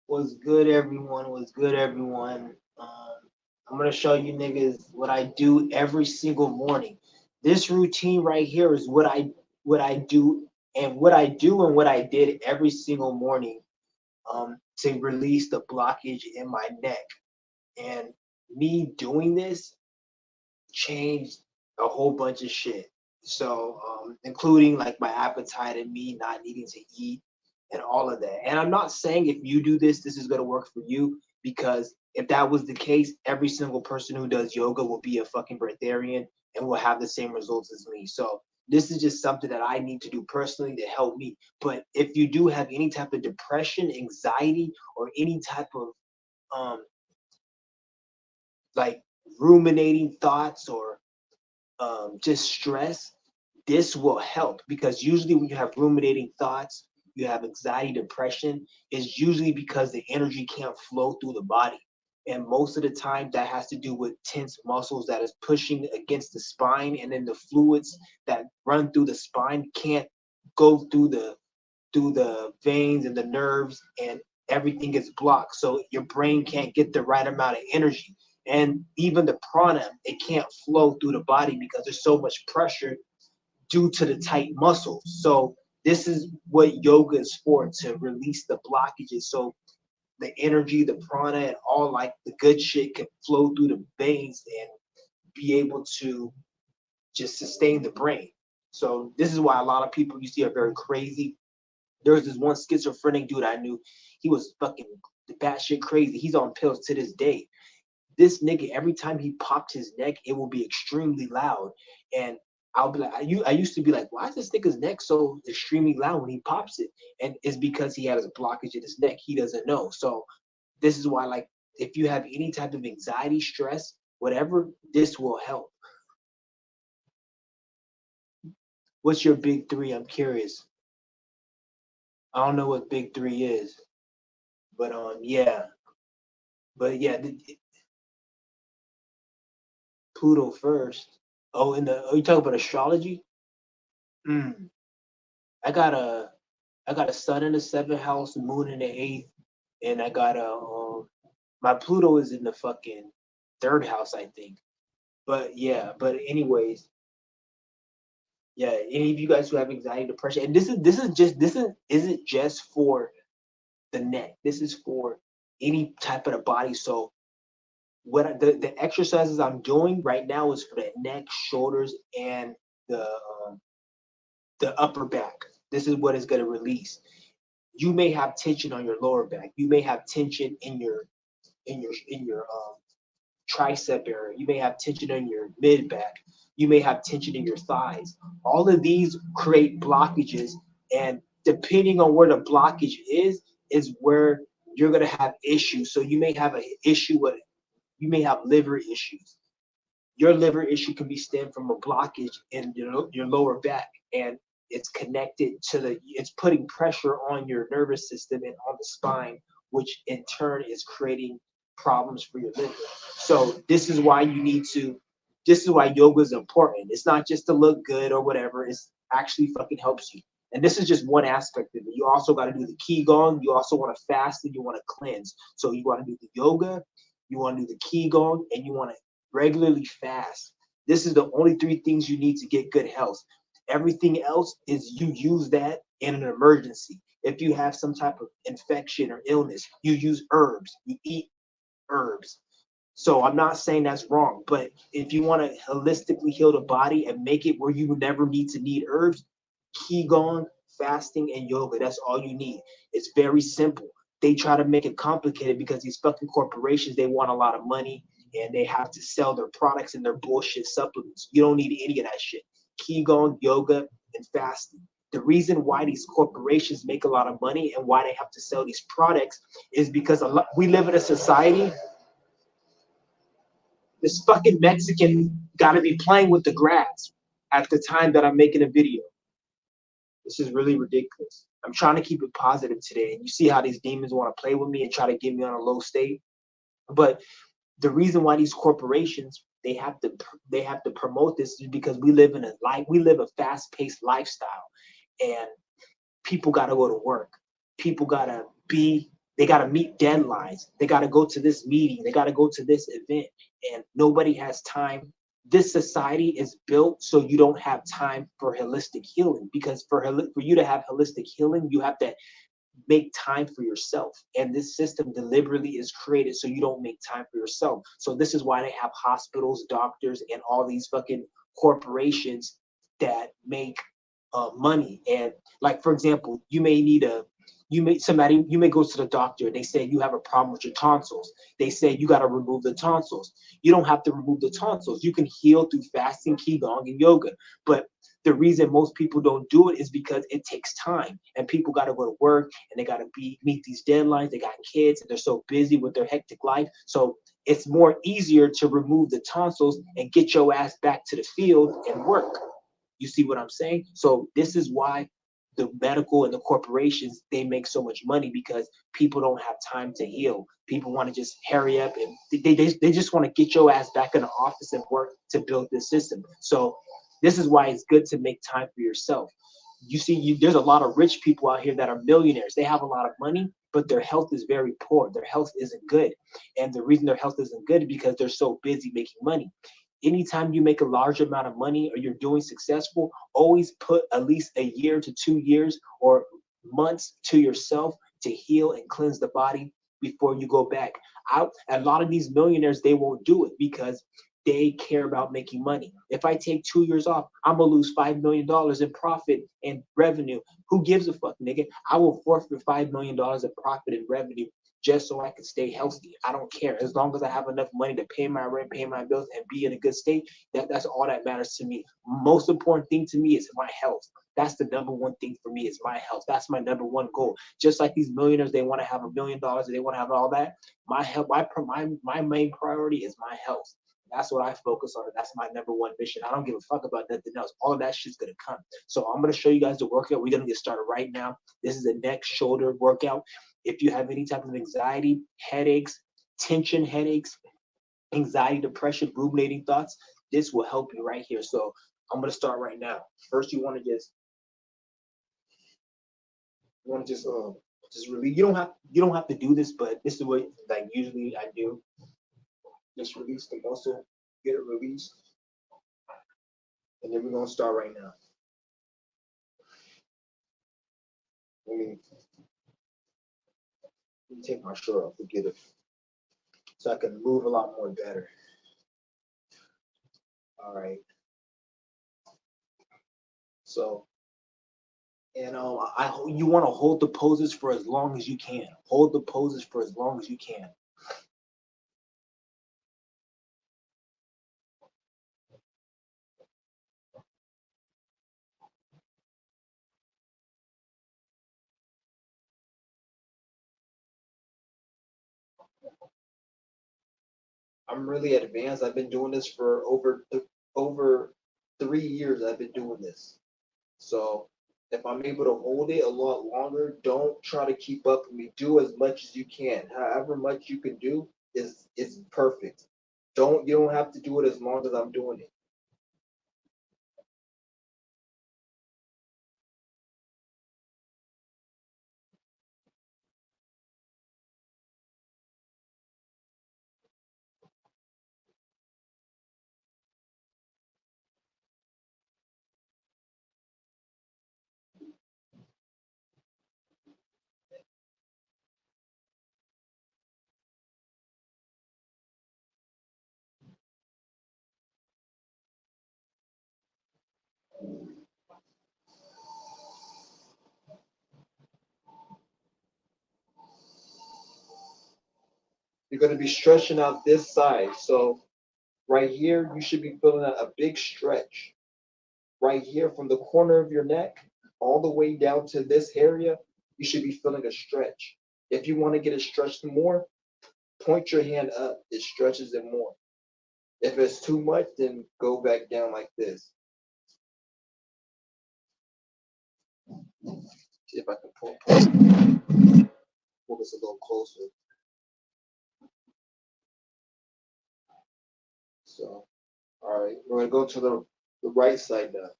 What's good, everyone? What's good, everyone? I'm gonna show you niggas what I do every single morning. This routine right here is what I do and what I did every single morning to release the blockage in my neck. And me doing this changed a whole bunch of shit. So, including like my appetite and me not needing to eat and all of that. And I'm not saying if you do this, this is going to work for you, because if that was the case, every single person who does yoga will be a fucking breatharian and will have the same results as me. So, this is just something that I need to do personally to help me. But if you do have any type of depression, anxiety, or any type of um, like ruminating thoughts or just stress, this will help, because usually when you have ruminating thoughts, you have anxiety, depression, is usually because the energy can't flow through the body. And most of the time, that has to do with tense muscles that is pushing against the spine, and then the fluids that run through the spine can't go through the veins and the nerves, and everything gets blocked. So your brain can't get the right amount of energy. And even the prana, it can't flow through the body because there's so much pressure due to the tight muscles. So this is what yoga is for, to release the blockages. So the energy, the prana, and all like the good shit can flow through the veins and be able to just sustain the brain. So this is why a lot of people you see are very crazy. There was this one schizophrenic dude I knew. He was fucking batshit crazy. He's on pills to this day. This nigga, every time he popped his neck, it will be extremely loud. And I'll be like, I used to be like, why is this nigga's neck so extremely loud when he pops it? And it's because he has a blockage in his neck. He doesn't know. So this is why, like, if you have any type of anxiety, stress, whatever, this will help. What's your big three? I'm curious. I don't know what big three is, but yeah, but yeah, Pluto first. Oh, you talking about astrology? Mm. I got a I got a sun in the seventh house, moon in the eighth, and I got a my Pluto is in the fucking third house, I think. But yeah, but anyways, yeah. Any of you guys who have anxiety, depression, and this isn't just for the neck. This is for any type of the body. So the exercises I'm doing right now is for the neck, shoulders, and the um, the upper back. This is what is going to release. You may have tension on your lower back. You may have tension in your tricep area. You may have tension in your mid back. You may have tension in your thighs. All of these create blockages, and depending on where the blockage is where you're gonna have issues. So you may have an issue with, you may have liver issues. Your liver issue can be stemmed from a blockage in your lower back, and it's connected to it's putting pressure on your nervous system and on the spine, which in turn is creating problems for your liver. So this is why yoga is important. It's not just to look good or whatever. It's actually fucking helps you. And this is just one aspect of it. You also got to do the qigong. You also want to fast, and you want to cleanse. So you want to do the yoga, you want to do the qigong, and you want to regularly fast. This is the only three things you need to get good health. Everything else is you use that in an emergency. If you have some type of infection or illness, you use herbs, you eat herbs. So I'm not saying that's wrong, but if you want to holistically heal the body and make it where you never need herbs, qigong, fasting, and yoga. That's all you need. It's very simple. They try to make it complicated because these fucking corporations, they want a lot of money, and they have to sell their products and their bullshit supplements. You don't need any of that shit. Qigong, yoga, and fasting. The reason why these corporations make a lot of money and why they have to sell these products is because we live in a society. This fucking Mexican got to be playing with the grass at the time that I'm making a video. This is really ridiculous. I'm trying to keep it positive today, and you see how these demons want to play with me and try to get me on a low state. But the reason why these corporations, they have to promote this is because we live a fast-paced lifestyle, and people got to go to work. People got to be They got to meet deadlines. They got to go to this meeting. They got to go to this event, and nobody has time. This society is built so you don't have time for holistic healing, because for you to have holistic healing, you have to make time for yourself. And this system deliberately is created so you don't make time for yourself. So this is why they have hospitals, doctors, and all these fucking corporations that make money. And like, for example, you may go to the doctor and they say you have a problem with your tonsils. They say you got to remove the tonsils. You don't have to remove the tonsils. You can heal through fasting, qigong, and yoga. But the reason most people don't do it is because it takes time, and people got to go to work, and they got to meet these deadlines. They got kids, and they're so busy with their hectic life. So it's more easier to remove the tonsils and get your ass back to the field and work. You see what I'm saying? So this is why the medical and the corporations, they make so much money, because people don't have time to heal. People want to just hurry up, and they just want to get your ass back in the office and work to build this system. So this is why it's good to make time for yourself. There's a lot of rich people out here that are millionaires. They have a lot of money, but their health is very poor. Their health isn't good. And the reason their health isn't good is because they're so busy making money. Anytime you make a large amount of money or you're doing successful, always put at least a year to 2 years or months to yourself to heal and cleanse the body before you go back out. A lot of these millionaires, they won't do it because they care about making money. If I take 2 years off, I'm gonna lose $5 million in profit and revenue. Who gives a fuck, nigga? I will forfeit $5 million in profit and revenue just so I can stay healthy. I don't care. As long as I have enough money to pay my rent, pay my bills, and be in a good state, that's all that matters to me. Most important thing to me is my health. That's the number one thing for me, is my health. That's my number one goal. Just like these millionaires, they want to have $1 million and they want to have all that. My health, my main priority is my health. That's what I focus on. That's my number one mission. I don't give a fuck about nothing else. All of that shit's gonna come. So I'm gonna show you guys the workout. We're gonna get started right now. This is a neck shoulder workout. If you have any type of anxiety, headaches, tension headaches, anxiety, depression, ruminating thoughts, this will help you right here. So I'm gonna start right now. First, you want to just release. You don't have to do this, but this is what like usually I do. Just release the muscle, get it released, and then we're gonna start right now. Let me take my shirt off to get it, so I can move a lot more better. All right. So, and you want to hold the poses for as long as you can. Hold the poses for as long as you can. I'm really advanced. I've been doing this for over 3 years. I've been doing this. So if I'm able to hold it a lot longer, don't try to keep up with me. Do as much as you can. However much you can do is perfect. You don't have to do it as long as I'm doing it. You're going to be stretching out this side. So right here, you should be feeling a big stretch. Right here from the corner of your neck all the way down to this area, you should be feeling a stretch. If you want to get it stretched more, point your hand up. It stretches it more. If it's too much, then go back down like this. See if I can pull this a little closer. So, all right, we're gonna go to the right side now.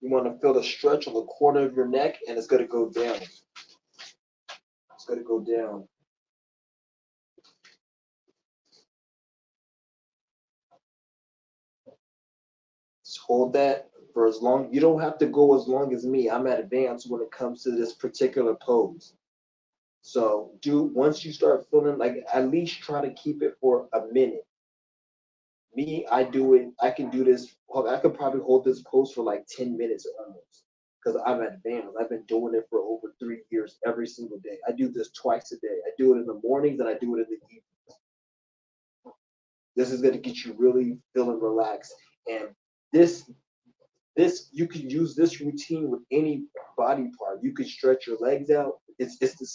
You want to feel the stretch on the corner of your neck, and it's going to go down. It's going to go down. Just hold that for as long. You don't have to go as long as me. I'm advanced when it comes to this particular pose. So once you start feeling like, at least try to keep it for a minute. Me, I do it. I can do this. I could probably hold this pose for like 10 minutes almost because I'm advanced. I've been doing it for over 3 years every single day. I do this twice a day. I do it in the mornings and I do it in the evening. This is going to get you really feeling relaxed. And this you can use this routine with any body part. You can stretch your legs out. It's the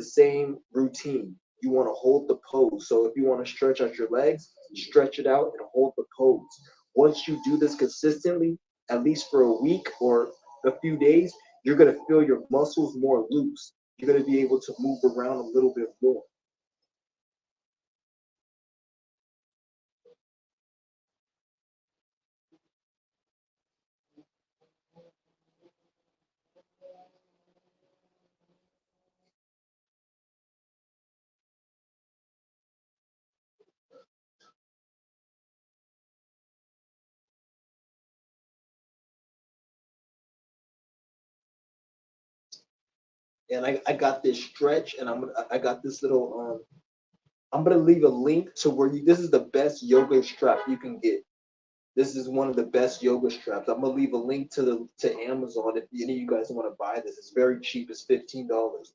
same routine. You want to hold the pose. So if you want to stretch out your legs, stretch it out and hold the pose. Once you do this consistently, at least for a week or a few days, you're going to feel your muscles more loose. You're going to be able to move around a little bit more. And I got this stretch, and I got this little I'm gonna leave a link to where this is the best yoga strap you can get. This is one of the best yoga straps. I'm gonna leave a link to Amazon if any of you guys want to buy this. It's very cheap. It's $15.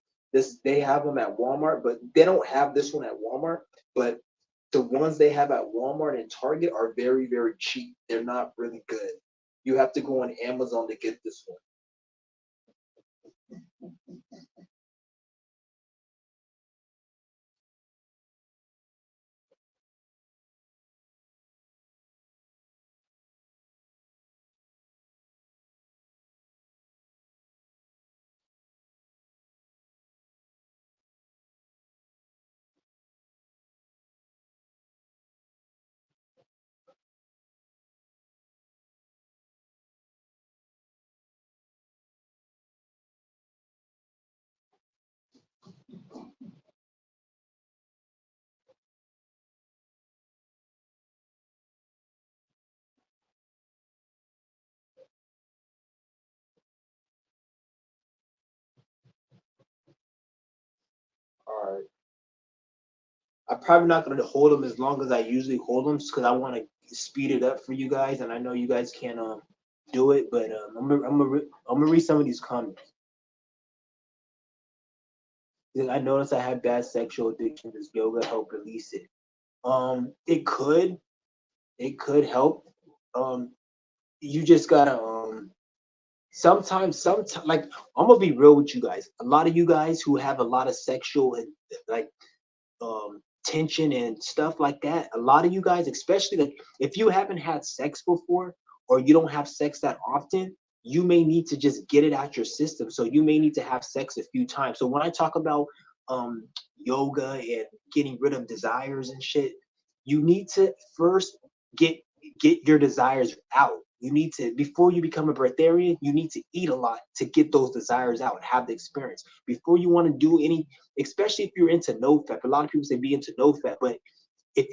They have them at Walmart, but they don't have this one at Walmart. But the ones they have at Walmart and Target are very, very cheap. They're not really good. You have to go on Amazon to get this one. All right. I'm probably not going to hold them as long as I usually hold them because I want to speed it up for you guys, and I know you guys can do it. But I'm gonna read some of these comments. I noticed I had bad sexual addiction. Does yoga help release it? It could help. Um, you just gotta sometimes like I'm gonna be real with you guys. A lot of you guys who have a lot of sexual and like tension and stuff like that. A lot of you guys, especially like if you haven't had sex before or you don't have sex that often, you may need to just get it out your system. So you may need to have sex a few times. So when I talk about yoga and getting rid of desires and shit, you need to first get get your desires out. You need to, before you become a breatharian, you need to eat a lot to get those desires out and have the experience. Before you want to do any, especially if you're into no fap. A lot of people say be into no fap, but if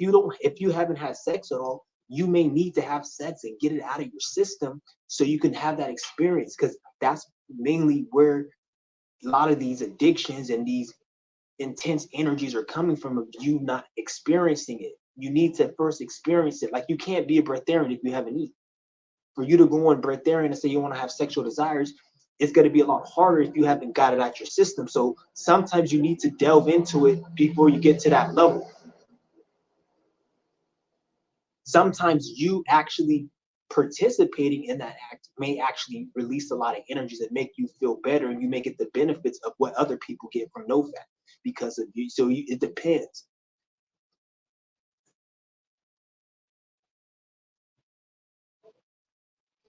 you haven't had sex at all, you may need to have sex and get it out of your system so you can have that experience, because that's mainly where a lot of these addictions and these intense energies are coming from, of you not experiencing it. You need to first experience it. Like you can't be a breatharian if you haven't eaten. For you to go on breatharian and say you want to have sexual desires, it's going to be a lot harder if you haven't got it out your system. So sometimes you need to delve into it before you get to that level. Sometimes you actually participating in that act may actually release a lot of energies that make you feel better, and you may get the benefits of what other people get from no fat because of you. So it depends.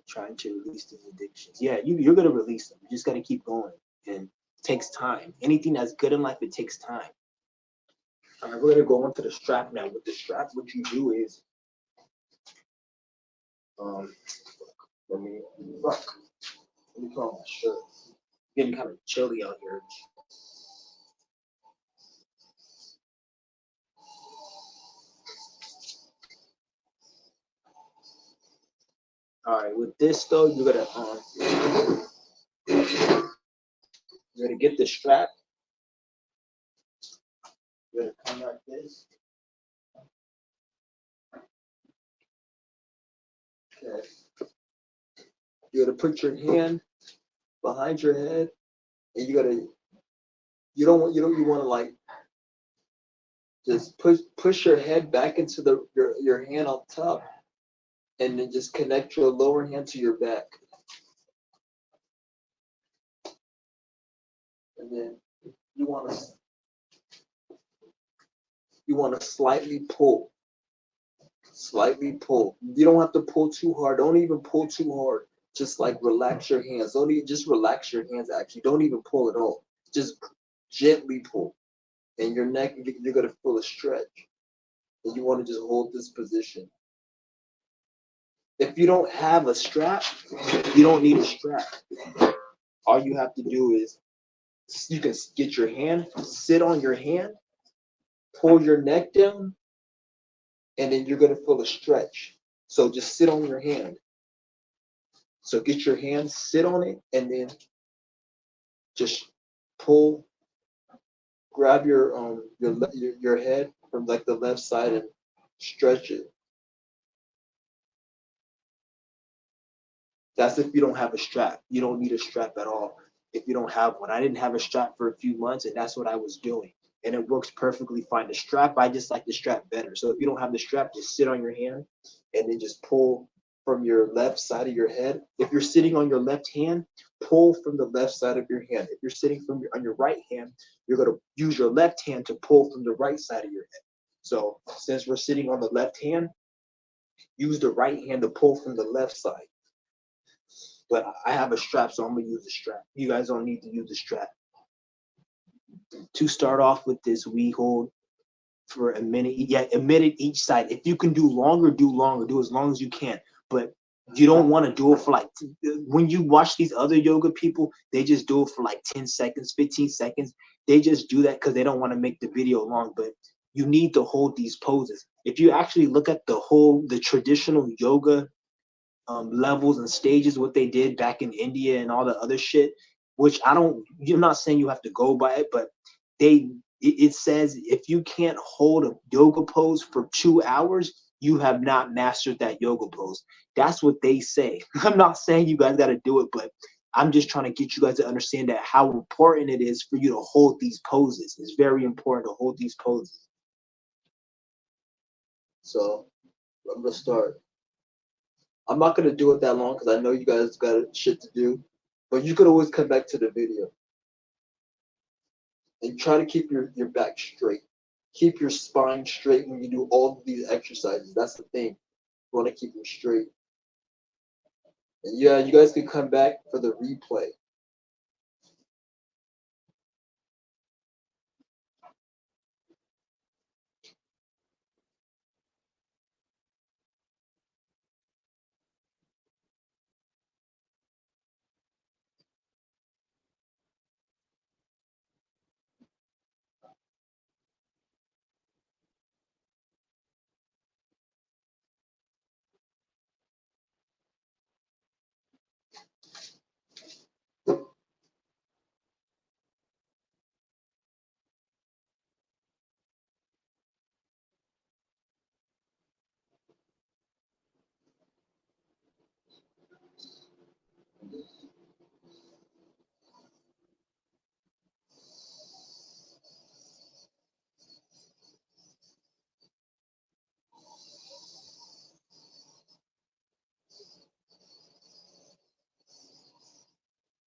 Trying to release these addictions. Yeah, you're gonna release them. You just gotta keep going. And it takes time. Anything that's good in life, it takes time. All right, we're gonna go on to the strap now. With the strap, what you do is um I mean, fuck. Let me put on my shirt. Getting kind of chilly out here. All right, with this though, you're gonna get the strap. You're gonna come like this. Okay. You're gonna put your hand behind your head, and you want to like just push your head back into your hand on top, and then just connect your lower hand to your back, and then you want to slightly pull. You don't have to pull too hard. Don't even pull too hard. Just like relax your hands. Just relax your hands. Actually, don't even pull at all. Just gently pull, and your neck, you're gonna feel a stretch, and you want to just hold this position. If you don't have a strap, you don't need a strap. All you have to do is you can get your hand, sit on your hand, pull your neck down, and then you're gonna feel a stretch. So just sit on your hand. So get your hand, sit on it, and then just pull, grab your head from like the left side and stretch it. That's if you don't have a strap. You don't need a strap at all if you don't have one. I didn't have a strap for a few months, and that's what I was doing. And it works perfectly fine. The strap, I just like the strap better. So if you don't have the strap, just sit on your hand and then just pull from your left side of your head. If you're sitting on your left hand, pull from the left side of your hand. If you're sitting on your right hand, you're going to use your left hand to pull from the right side of your head. So since we're sitting on the left hand, use the right hand to pull from the left side. But I have a strap, so I'm gonna use the strap. You guys don't need to use the strap. To start off with this, we hold for a minute. Yeah, a minute each side. If you can do longer, do longer. Do as long as you can. But you don't want to do it for like, when you watch these other yoga people, they just do it for like 10 seconds, 15 seconds. They just do that because they don't want to make the video long. But you need to hold these poses. If you actually look at the traditional yoga levels and stages, what they did back in India and all the other shit, which you're not saying you have to go by it, but it says if you can't hold a yoga pose for 2 hours, you have not mastered that yoga pose. That's what they say. I'm not saying you guys got to do it, but I'm just trying to get you guys to understand that how important it is for you to hold these poses. It's very important to hold these poses. So I'm gonna start. I'm not gonna do it that long because I know you guys got shit to do, but you could always come back to the video and try to keep your back straight. Keep your spine straight when you do all of these exercises. That's the thing. You want to keep them straight. And yeah, you guys can come back for the replay.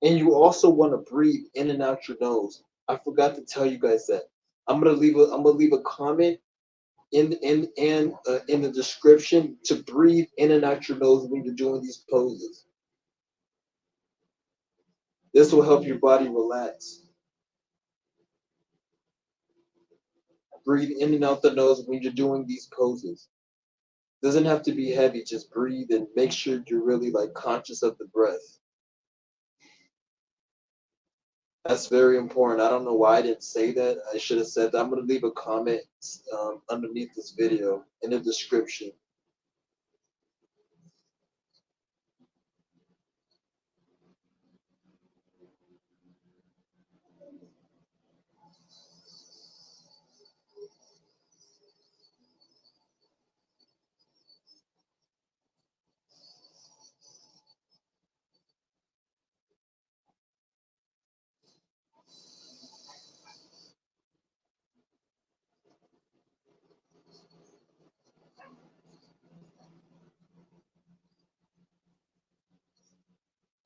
And you also want to breathe in and out your nose. I forgot to tell you guys that. I'm gonna leave a comment in the description to breathe in and out your nose when you're doing these poses. This will help your body relax. Breathe in and out the nose when you're doing these poses. Doesn't have to be heavy. Just breathe and make sure you're really like conscious of the breath. That's very important. I don't know why I didn't say that. I should have said that. I'm gonna leave a comment underneath this video in the description.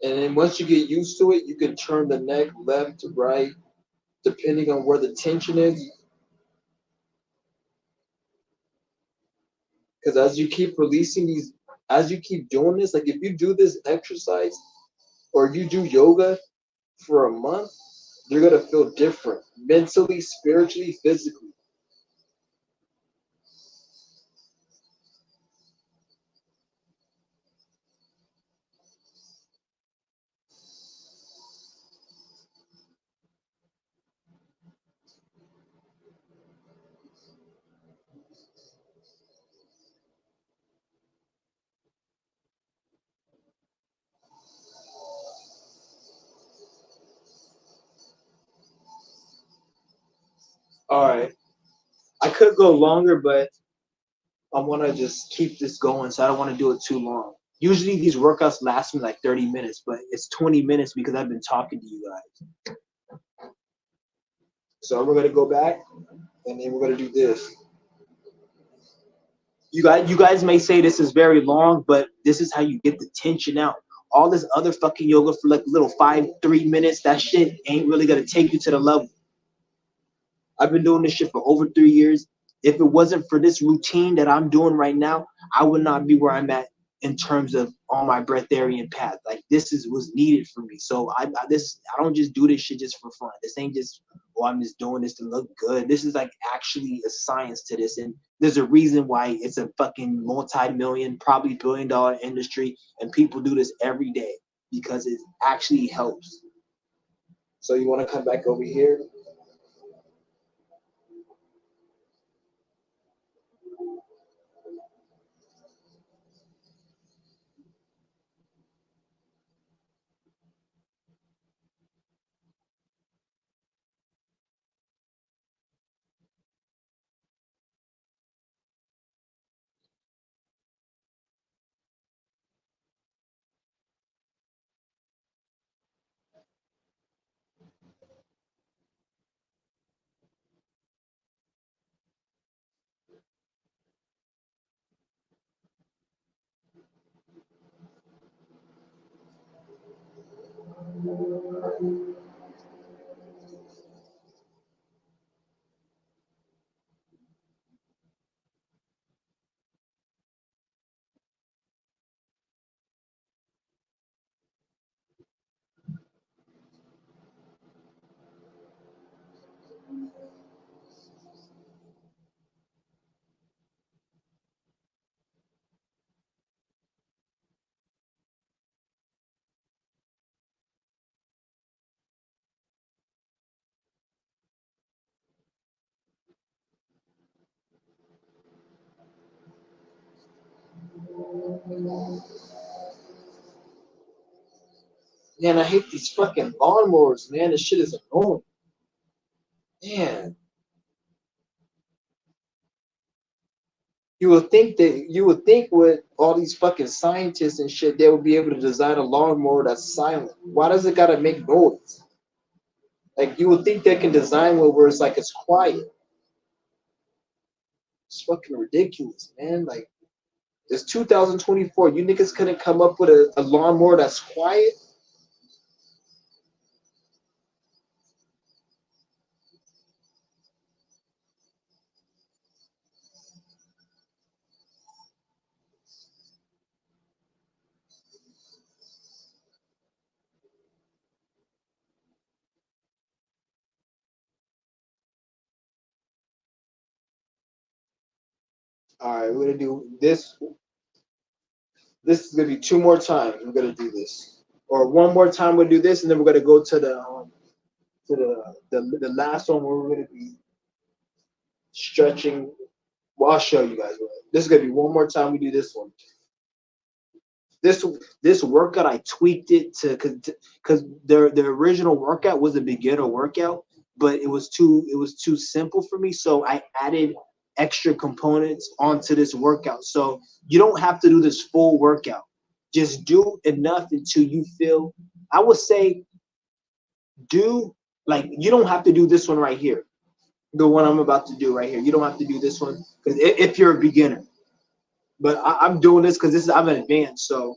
And then once you get used to it, you can turn the neck left to right, depending on where the tension is. Because as you keep releasing these, as you keep doing this, like if you do this exercise or you do yoga for a month, you're gonna feel different mentally, spiritually, physically. All right. I could go longer, but I want to just keep this going, so I don't want to do it too long. Usually these workouts last me like 30 minutes, but it's 20 minutes because I've been talking to you guys. So we're gonna go back, and then we're gonna do this. You guys may say this is very long, but this is how you get the tension out. All this other fucking yoga for like little 5, 3 minutes, that shit ain't really gonna take you to the level. I've been doing this shit for over 3 years. If it wasn't for this routine that I'm doing right now, I would not be where I'm at in terms of on my breatharian path. Like this is was needed for me. So I don't just do this shit just for fun. This ain't just I'm just doing this to look good. This is like actually a science to this, and there's a reason why it's a fucking multi-million, probably billion-dollar industry, and people do this every day because it actually helps. So you want to come back over here? Man, I hate these fucking lawnmowers, man. This shit is annoying. Man, you would think with all these fucking scientists and shit, they would be able to design a lawnmower that's silent. Why does it gotta make noise? Like you would think they can design one where it's like it's quiet. It's fucking ridiculous, man. Like it's 2024. You niggas couldn't come up with a lawnmower that's quiet. All right, we're gonna do this. This is gonna be two more times. We're gonna do this, or one more time. We'll do this, and then we're gonna go to the last one where we're gonna be stretching. Well, I'll show you guys. This is gonna be one more time. We do this one. This this workout I tweaked it to because the original workout was a beginner workout, but it was too simple for me. So I added extra components onto this workout. So you don't have to do this full workout. Just do enough until you feel. I would say do like you don't have to do this one right here. The one I'm about to do right here. You don't have to do this one because if you're a beginner. But I'm doing this because this is I'm an advanced. So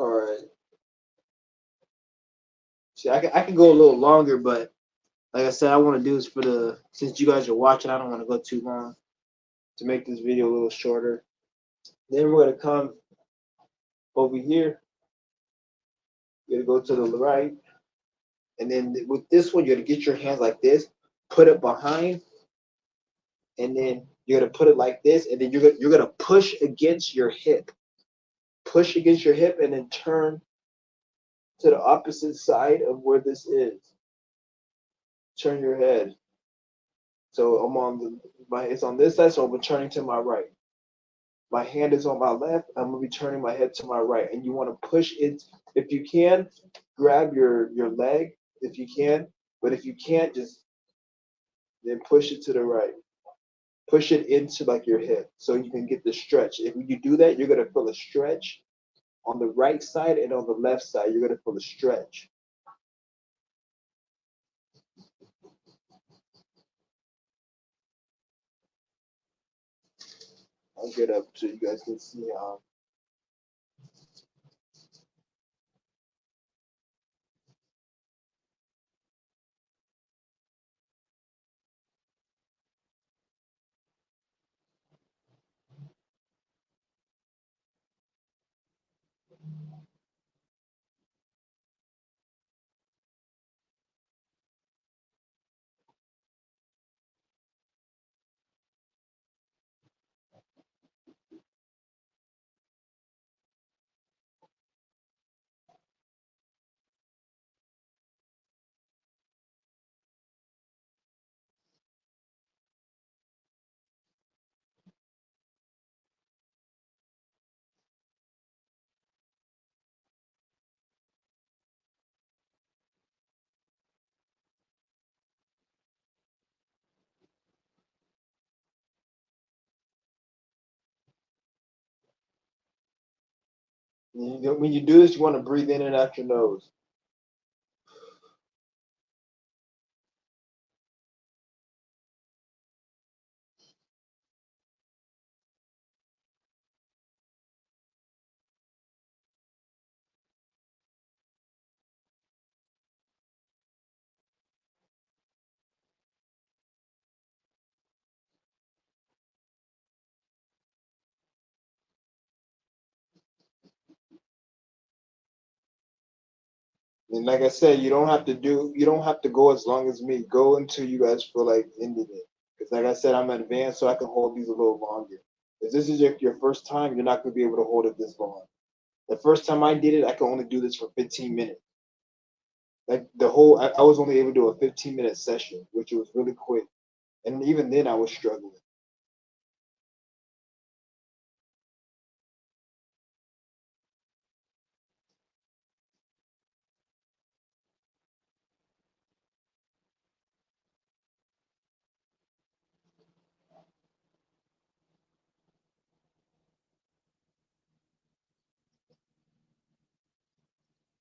all right. See, I can go a little longer, but like I said, I want to do this for the since you guys are watching. I don't want to go too long to make this video a little shorter. Then we're gonna come over here. You're gonna go to the right, and then with this one, you're gonna get your hands like this, put it behind, and then you're gonna put it like this, and then you're gonna push against your hip, push against your hip, and then turn to the opposite side of where this is. Turn your head. So I'm on it's on this side, so I'm turning to my right. My hand is on my left. I'm gonna be turning my head to my right, and you want to push it if you can. Grab your leg if you can, but if you can't, just then push it to the right. Push it into like your hip so you can get the stretch. If you do that, you're gonna feel a stretch on the right side and on the left side. You're gonna feel a stretch. I'll get up so you guys can see how. When you do this, you want to breathe in and out your nose. And like I said, you don't have to go as long as me. Go until you guys feel like ending it. Because like I said, I'm advanced, so I can hold these a little longer. If this is your first time, you're not gonna be able to hold it this long. The first time I did it, I could only do this for 15 minutes. Like I was only able to do a 15-minute session, which was really quick. And even then, I was struggling.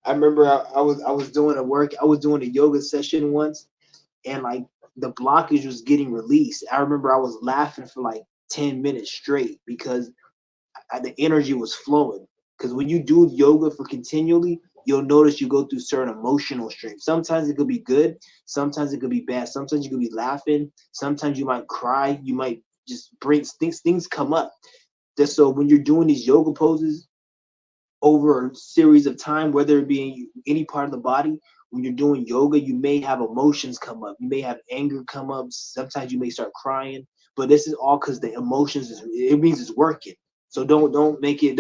I remember I was doing I was doing a yoga session once, and like the blockage was getting released. I remember I was laughing for like 10 minutes straight because the energy was flowing. Because when you do yoga for continually, you'll notice you go through certain emotional streams. Sometimes it could be good, sometimes it could be bad. Sometimes you could be laughing, sometimes you might cry, you might just bring things come up. Just so when you're doing these yoga poses over a series of time, whether it be in any part of the body, when you're doing yoga, you may have emotions come up. You may have anger come up. Sometimes you may start crying, but this is all because the emotions it means it's working. So don't make it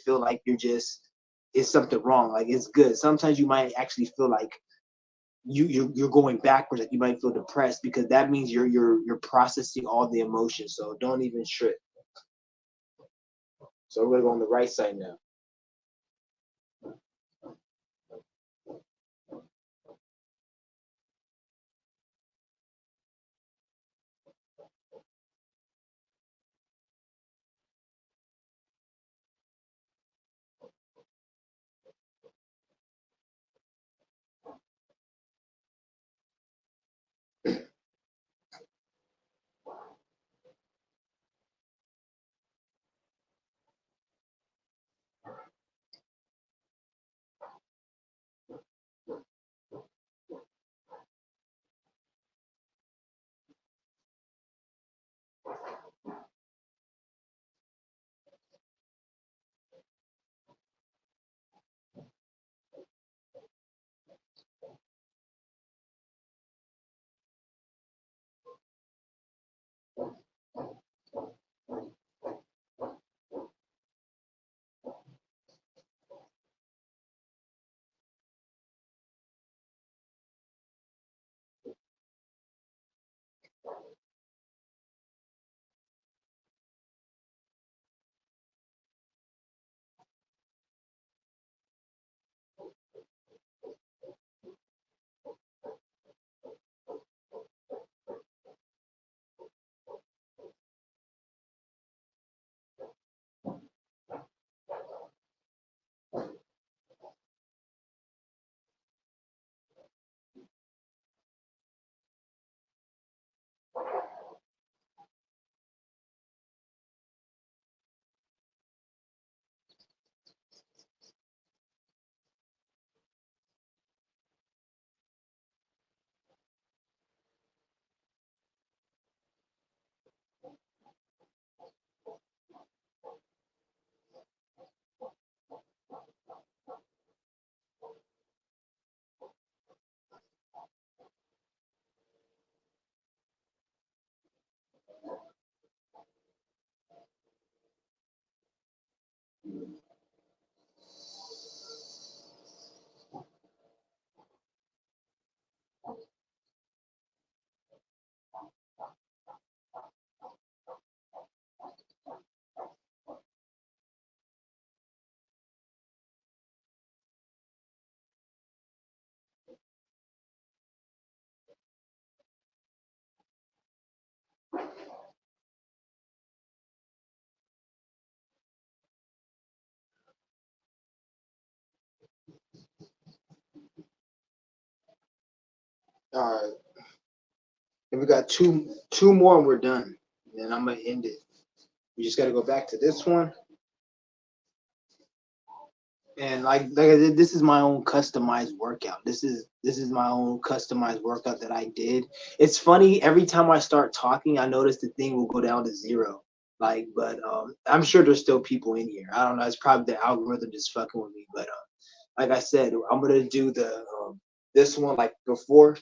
feel like it's something wrong. Like it's good. Sometimes you might actually feel like you're going backwards. Like you might feel depressed because that means you're processing all the emotions. So don't even trip. So we're gonna go on the right side now. All right, and we got two more, and we're done. And then I'm gonna end it. We just gotta go back to this one. And like I said, this is my own customized workout. This is my own customized workout that I did. It's funny, every time I start talking, I notice the thing will go down to zero. Like, but I'm sure there's still people in here. I don't know. It's probably the algorithm just fucking with me. But like I said, I'm gonna do the this one like before.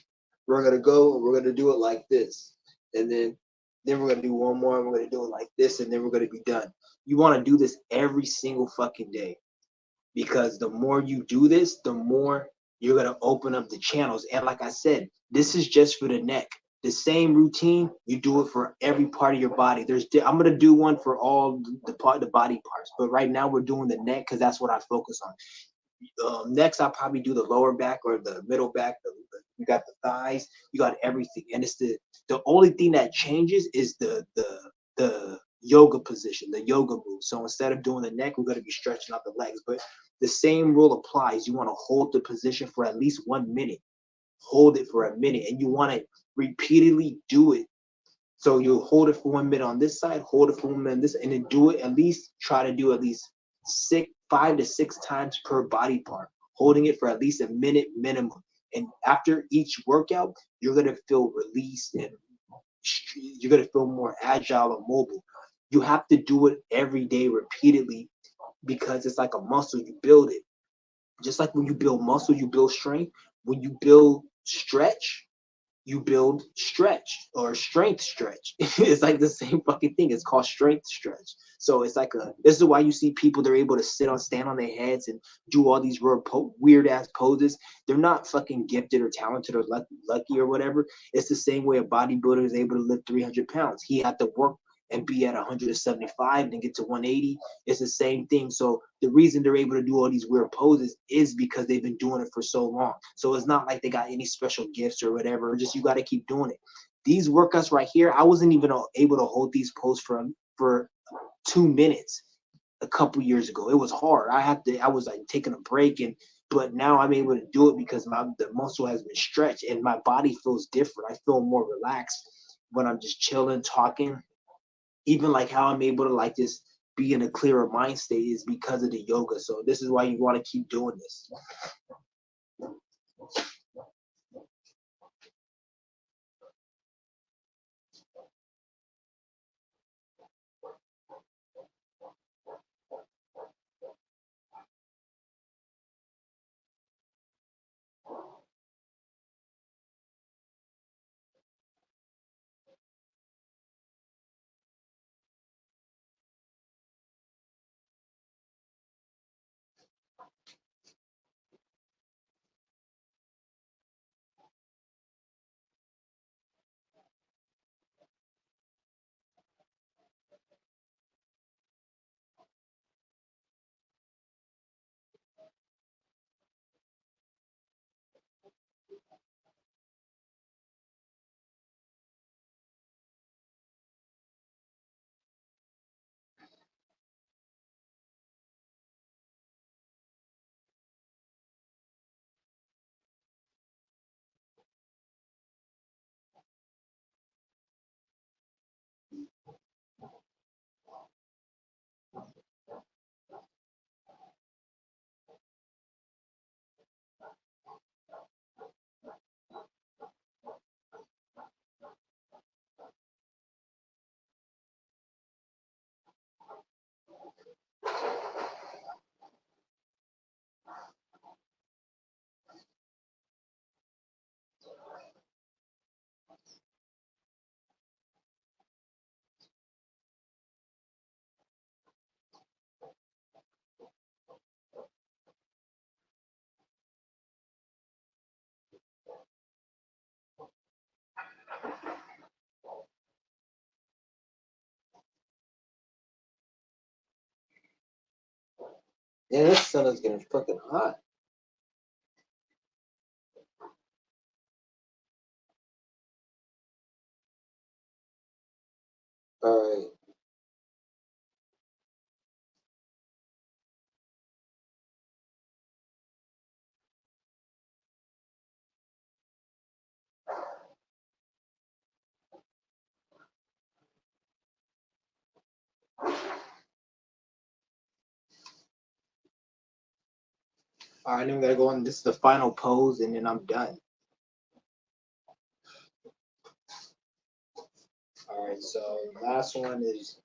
We're gonna go and we're gonna do it like this, and then we're gonna do one more. And we're gonna do it like this, and then we're gonna be done. You want to do this every single fucking day, because the more you do this, the more you're going to open up the channels. And like I said, this is just for the neck. The same routine, you do it for every part of your body. I'm going to do one for all the body parts, but right now we're doing the neck because that's what I focus on. Next, I'll probably do the lower back or the middle back. You got the thighs, you got everything, and it's the only thing that changes is the yoga position, the yoga move. So instead of doing the neck, we're going to be stretching out the legs, but the same rule applies. You want to hold the position for at least 1 minute. Hold it for a minute, and you want to repeatedly do it. So you hold it for 1 minute on this side, hold it for 1 minute on this, and then do it at least, try to do at least 5 to 6 times per body part, holding it for at least a minute minimum. And after each workout, you're gonna feel released and you're gonna feel more agile and mobile. You have to do it every day repeatedly because it's like a muscle, you build it. Just like when you build muscle, you build strength. When you build stretch, you build stretch or strength stretch. It's like the same fucking thing. It's called strength stretch. So it's like this is why you see people, they're able to stand on their heads and do all these weird ass poses. They're not fucking gifted or talented or lucky or whatever. It's the same way a bodybuilder is able to lift 300 pounds. He had to work and be at 175 and then get to 180. It's the same thing. So the reason they're able to do all these weird poses is because they've been doing it for so long. So it's not like they got any special gifts or whatever. Just you got to keep doing it. These workouts right here, I wasn't even able to hold these poses for 2 minutes a couple years ago. It was hard. I was like taking a break, but now I'm able to do it because the muscle has been stretched and my body feels different. I feel more relaxed when I'm just chilling, talking. Even like how I'm able to like just be in a clearer mind state is because of the yoga. So this is why you want to keep doing this. Yeah, this sun is getting fucking hot. All right. All right, then we gotta go on. This is the final pose, and then I'm done. All right, so last one is,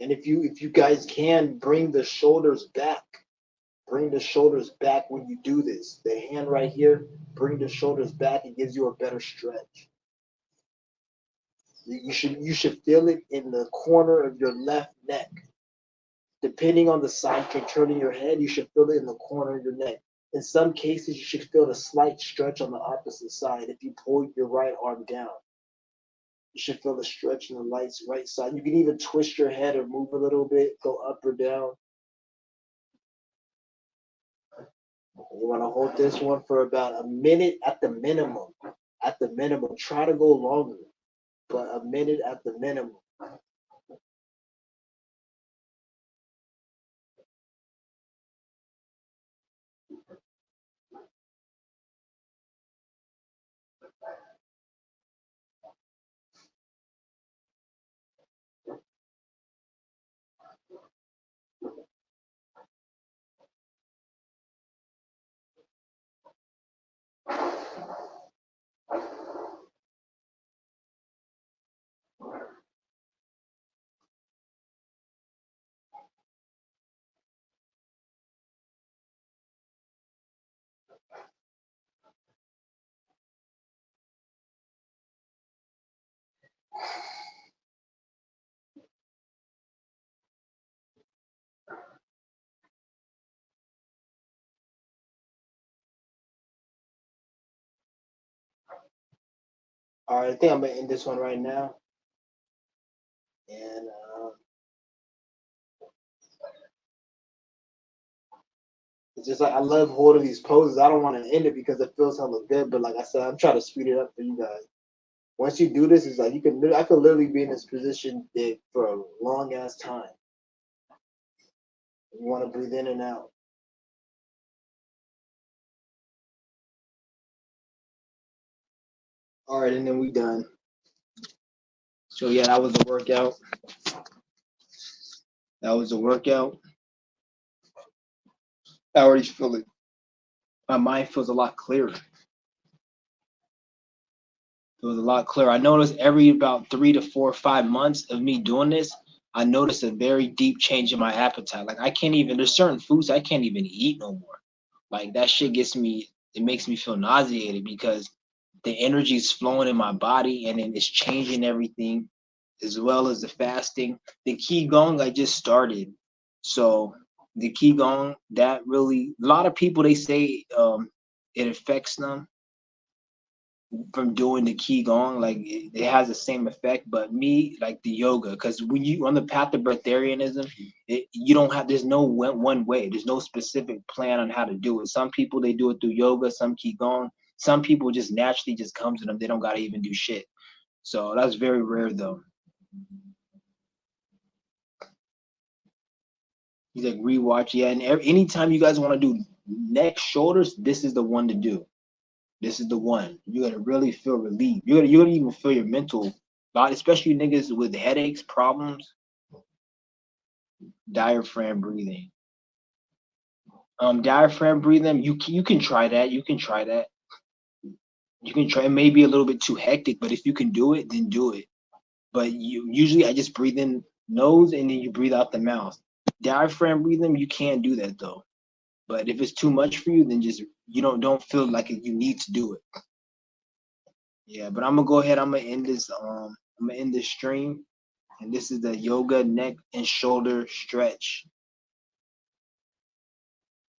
and if you guys can bring the shoulders back, bring the shoulders back when you do this. The hand right here, bring the shoulders back. It gives you a better stretch. You should feel it in the corner of your left neck. Depending on the side you're turning your head, you should feel it in the corner of your neck. In some cases, you should feel a slight stretch on the opposite side if you pull your right arm down. You should feel the stretch in the right side. You can even twist your head or move a little bit, go up or down. You want to hold this one for about a minute at the minimum. At the minimum. Try to go longer, but a minute at the minimum. All right, I think I'm gonna end this one right now. And it's just like I love holding these poses. I don't want to end it because it feels hella good, but like I said, I'm trying to speed it up for you guys. Once you do this, it's like I could literally be in this position for a long ass time. You want to breathe in and out. All right, and then we done. So yeah, that was the workout. That was the workout. I already feel it. My mind feels a lot clearer. It was a lot clearer. I noticed every about 3 to 4 or 5 months of me doing this, I noticed a very deep change in my appetite. Like I can't even, there's certain foods I can't even eat no more. Like that shit it makes me feel nauseated because the energy is flowing in my body and then it's changing everything, as well as the fasting. The Qigong I just started. So the Qigong, that really, a lot of people, they say it affects them from doing the Qigong, like it has the same effect. But me, like the yoga, because when you on the path of breatharianism, you don't have, there's no one way, there's no specific plan on how to do it. Some people, they do it through yoga, some Qigong, some people just naturally just comes to them, they don't gotta even do shit. So that's very rare though. He's like, rewatch, yeah. And anytime you guys want to do neck, shoulders, this is the one to do. This is the one. You're gonna really feel relief. You're gonna even feel your mental body, especially niggas with headaches, problems. Diaphragm breathing. Diaphragm breathing. You can try that. You can try that. You can try. It may be a little bit too hectic, but if you can do it, then do it. But usually I just breathe in nose and then you breathe out the mouth. Diaphragm breathing, you can't do that though. But if it's too much for you, then just you don't feel like you need to do it. Yeah, but I'm gonna go ahead. I'm gonna end this. I'm gonna end this stream, and this is the yoga neck and shoulder stretch.